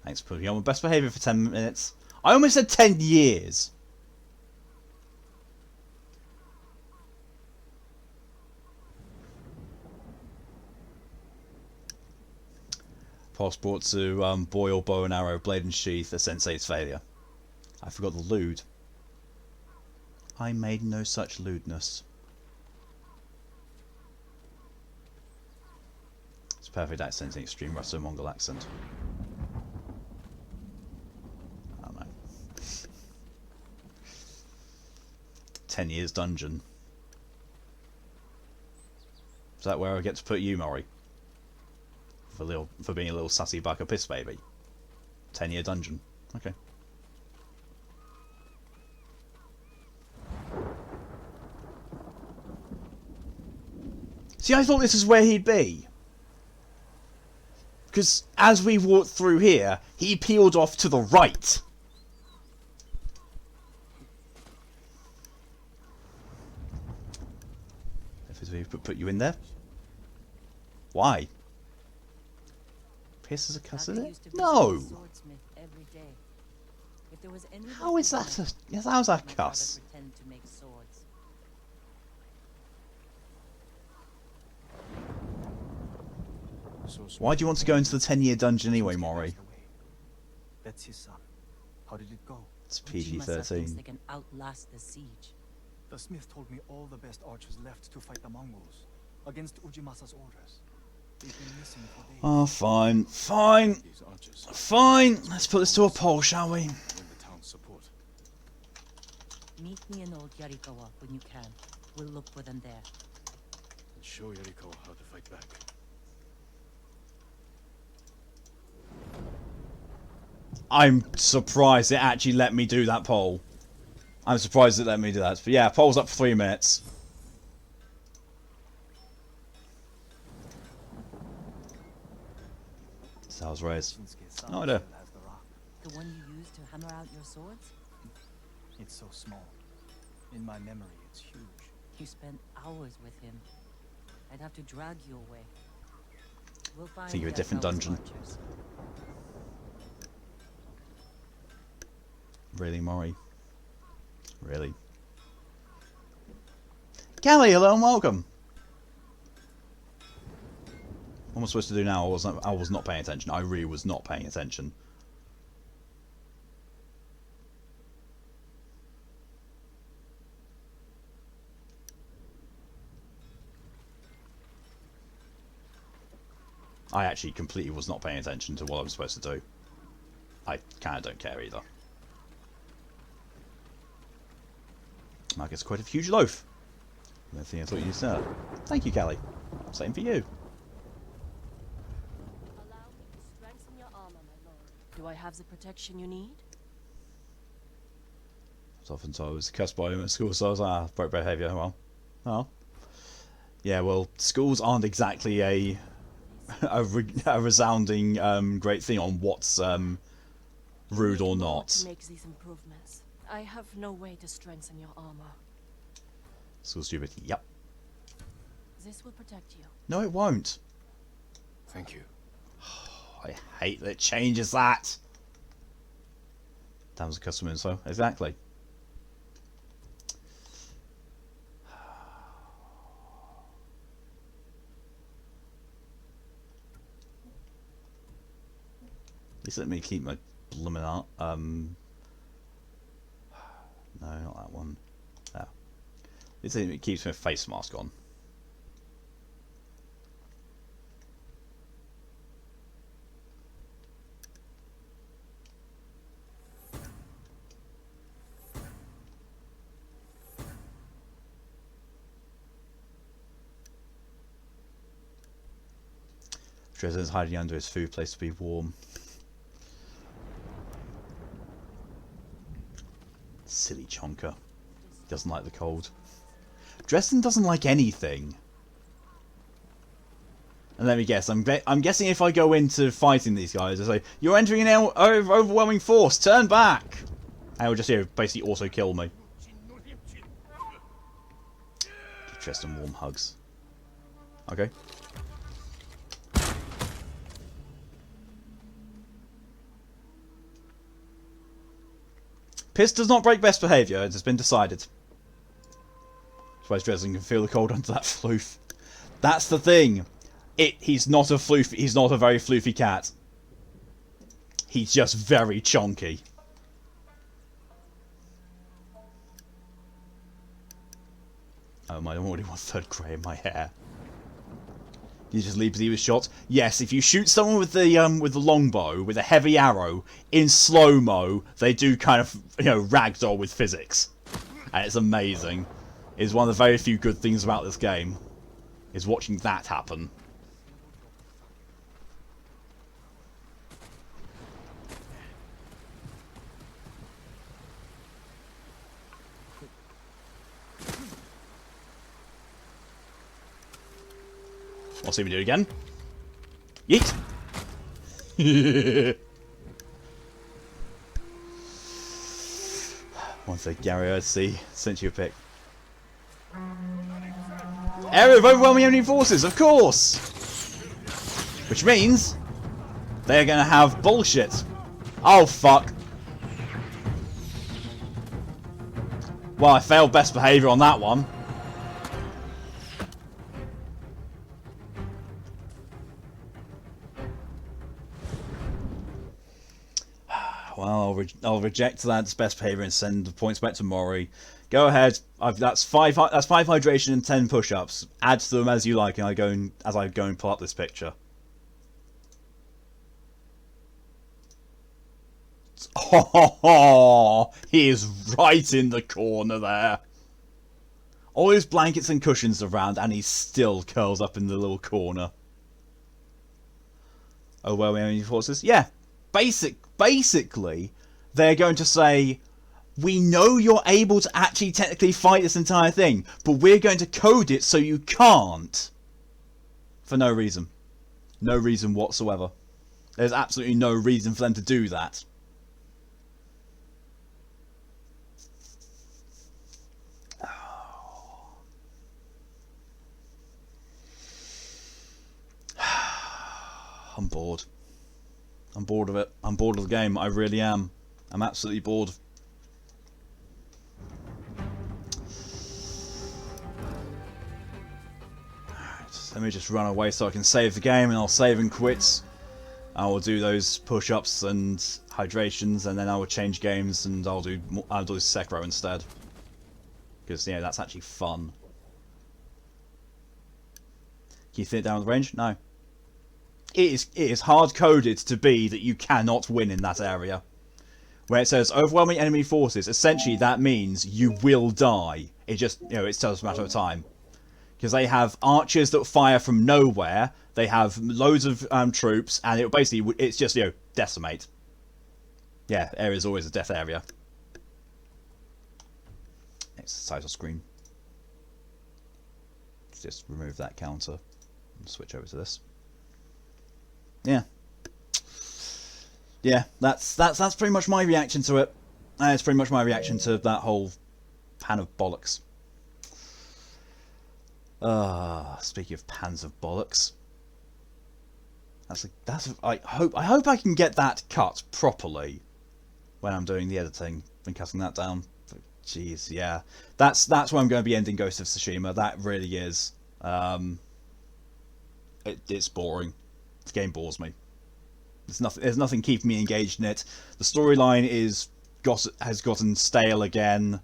Thanks for putting on my best behaviour for 10 minutes. I almost said 10 years. Pass brought to boil, bow and arrow, blade and sheath, a sensei's failure. I forgot the lewd. I made no such lewdness. It's perfect accent in extreme Russo-Mongol accent. I don't know. 10 years dungeon. Is that where I get to put you, Mori? For being a little sassy buck of piss baby. 10-year dungeon. Okay. See, I thought this is where he'd be. Because as we walked through here, he peeled off to the right. If we put you in there. Why? Piss is a cuss, is it? No! How is that a... Yes, how's that a cuss? Why do you want to go into the 10-year dungeon anyway, Mori? That's his son. How did it go? It's PG-13. They can outlast the siege. The smith told me all the best archers left to fight the Mongols against Ujimasa's orders. They've been missing for days. Oh, fine. Fine. Fine. Let's put this to a poll, shall we? Meet me in old Yarikawa when you can. We'll look for them there. And show Yarikawa how to fight back. I'm surprised it actually let me do that poll. I'm surprised it let me do that. But yeah, poll's up for 3 minutes. Sounds raised. No idea. The one you used to hammer out your swords? It's so small. In my memory, it's huge. You spent hours with him. I'd have to drag you away. We'll find Think of a different dungeon. archers. Really, Mori? Really? Kelly, hello and welcome. What am I supposed to do now? I was not paying attention. I really was not paying attention. I actually completely was not paying attention to what I was supposed to do. I kind of don't care either. I guess quite a huge loaf. I think I thought you said. Thank you, Callie. Same for you. Allow me to strengthen your armor, my lord. Do I have the protection you need? I was often told I was cussed by him at school, so I was like, broke behaviour. Well. Yeah, well, schools aren't exactly a resounding great thing on what's rude or not. To make these improvements, I have no way to strengthen your armor. School stupid. Yep. This will protect you. No, it won't. Thank you. I hate that it changes that. That was a custom info. Exactly. Just let me keep my blooming art. No, not that one. Oh. It keeps my face mask on. Dresden's hiding under his food place to be warm. Silly chonker. Doesn't like the cold. Dresden doesn't like anything. And let me guess, I'm guessing if I go into fighting these guys, I say, "You're entering an overwhelming force, turn back!" And it'll just, basically also kill me. Give Dresden warm hugs. Okay. Piss does not break best behaviour. It has been decided. Suppose Dresden can feel the cold under that floof. That's the thing. He's not a floof. He's not a very floofy cat. He's just very chonky. Oh my! I already want third grey in my hair. You just leave the shot. Yes, if you shoot someone with the longbow with a heavy arrow in slow mo, they do kind of ragdoll with physics, and it's amazing. It's one of the very few good things about this game, is watching that happen. I'll see me do it again. Yeet! One sec, Gary, let's see. Sent you a pic. Area of overwhelming enemy forces, of course! Which means they're gonna have bullshit. Oh, fuck. Well, I failed best behaviour on that one. Well, I'll reject that best behaviour and send the points back to Mori. Go ahead. That's five hydration and 10 push-ups. Add to them as you like, and as I go and pull up this picture. Oh, he is right in the corner there. All his blankets and cushions around, and he still curls up in the little corner. Oh, well, we have any forces? Yeah. Basically, they're going to say, we know you're able to actually technically fight this entire thing, but we're going to code it so you can't. For no reason. No reason whatsoever. There's absolutely no reason for them to do that. I'm bored. I'm bored of it. I'm bored of the game. I really am. I'm absolutely bored. Alright, let me just run away so I can save the game, and I'll save and quit. I will do those push-ups and hydrations, and then I will change games, and I'll do Sekiro instead. Because, that's actually fun. Can you fit it down with range? No. It is hard-coded to be that you cannot win in that area. Where it says overwhelming enemy forces, essentially that means you will die. It just, it's just a matter of time. Because they have archers that fire from nowhere, they have loads of troops, and it's just, decimate. Yeah, area is always a death area. Next title screen. Let's just remove that counter and switch over to this. Yeah, that's pretty much my reaction to it. It's pretty much my reaction to that whole pan of bollocks. Speaking of pans of bollocks, I hope I can get that cut properly when I'm doing the editing and cutting that down. But, jeez, yeah, that's where I'm going to be ending Ghost of Tsushima. That really is. It's boring. The game bores me. There's nothing keeping me engaged in it. The storyline has gotten stale again.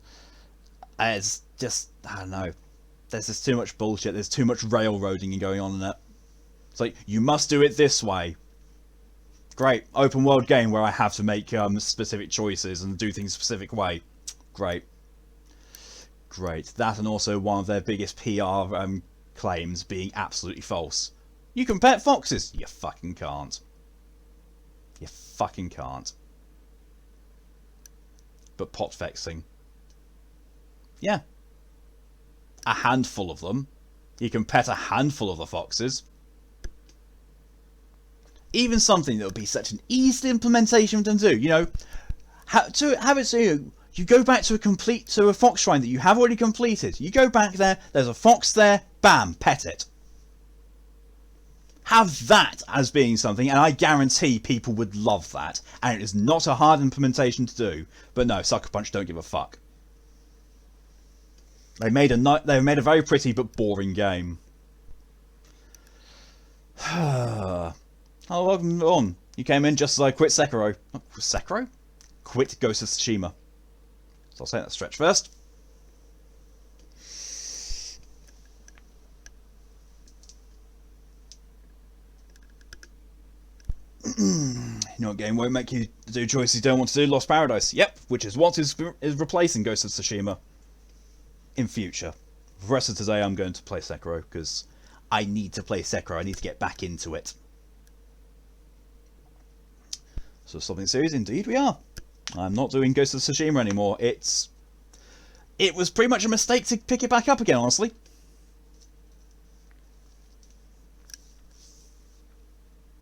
It's just, I don't know. There's just too much bullshit. There's too much railroading going on in it. It's like, you must do it this way. Great. Open world game where I have to make specific choices and do things a specific way. Great. That, and also one of their biggest PR claims being absolutely false. You can pet foxes. You fucking can't. You fucking can't. But pot fexing. Yeah. A handful of them. You can pet a handful of the foxes. Even something that would be such an easy implementation to do. To have it so you go back to a fox shrine that you have already completed. You go back there. There's a fox there. Bam, pet it. Have that as being something, and I guarantee people would love that. And it is not a hard implementation to do. But no, Sucker Punch don't give a fuck. They made a very pretty but boring game. Oh, welcome on. You came in just as I quit Sekiro. Oh, Sekiro? Quit Ghost of Tsushima. So I'll say that stretch first. You know what game won't make you do choices you don't want to do? Lost Paradise. Yep, which is what is replacing Ghost of Tsushima in future. For the rest of today, I'm going to play Sekiro because I need to play Sekiro. I need to get back into it. So stopping the series, indeed we are. I'm not doing Ghost of Tsushima anymore. It was pretty much a mistake to pick it back up again, honestly.